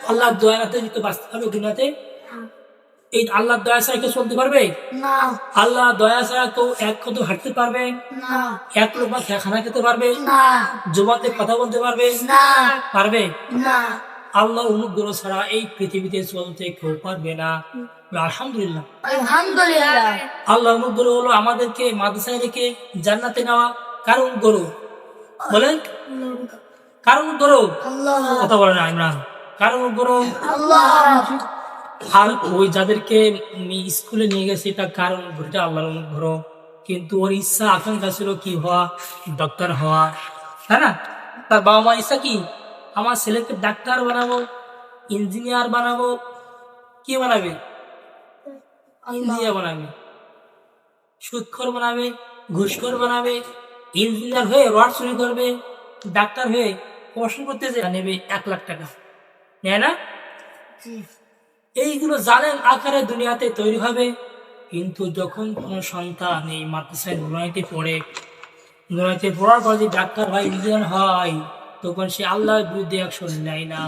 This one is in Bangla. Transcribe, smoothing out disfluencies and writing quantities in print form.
আল্লাহর দয়াতে যদি বাঁচতে পারবে দুনিয়াতে, এই আল্লাহর দয়া ছাড়া কেউ চলতে পারবে না আল্লাহ দয়া ছাড়া কেউ এক কদম হাঁটতে পারবে, না এক লোকমা খানা খেতে পারবে, না জবাতে কথা বলতে পারবে না পারবে? না আল্লাহ অনুগ্রহ ছাড়া এই পৃথিবীতে চলতে কেউ পারবে না। আলহামদুলিল্লাহ, আলহামদুলিল্লাহ। আল্লাহ অনুগ্রহ হলো আমাদেরকে মাদ্রাসায় রেখে জান্নাতে নেওয়া। কার অনুগ্রহ বলেন? কার অনুগ্রহ? আল্লাহ কথা বলে না ইমরান, কার অনুগ্রহ? আল্লাহ আর ওই যাদেরকে স্কুলে নিয়ে গেছে এটা কার অনুগ্রহ? এটা আল্লাহর অনুগ্রহ। কিন্তু ওর ইচ্ছা আকাঙ্ক্ষা ছিল কি হওয়া? ডক্টর হওয়া, তাই না? তার বাবা মা ইচ্ছা কি? আমার ছেলেকে ডাক্তার বানাবো, ইঞ্জিনিয়ার বানাবো। কি বানাবে? ইঞ্জিনিয়ার বানাবে, সুদখোর বানাবে, ঘুষখোর বানাবে। ইঞ্জিনিয়ার হয়ে রড চুরি করবে, ডাক্তার হয়ে পড়াশোনা করতে নেবে 1 লাখ টাকা, নেয় না? এইগুলো জালেম আকারে দুনিয়াতে তৈরি হবে। কিন্তু যখন কোনো সন্তান এই মাদ্রাসায় নুরানিতে পড়ে, নুরানিতে পড়ার পর যদি ডাক্তার হয়, ইঞ্জিনিয়ার হয়, তখন সে আল্লাহর বিরুদ্ধে অ্যাকশন নেয় না।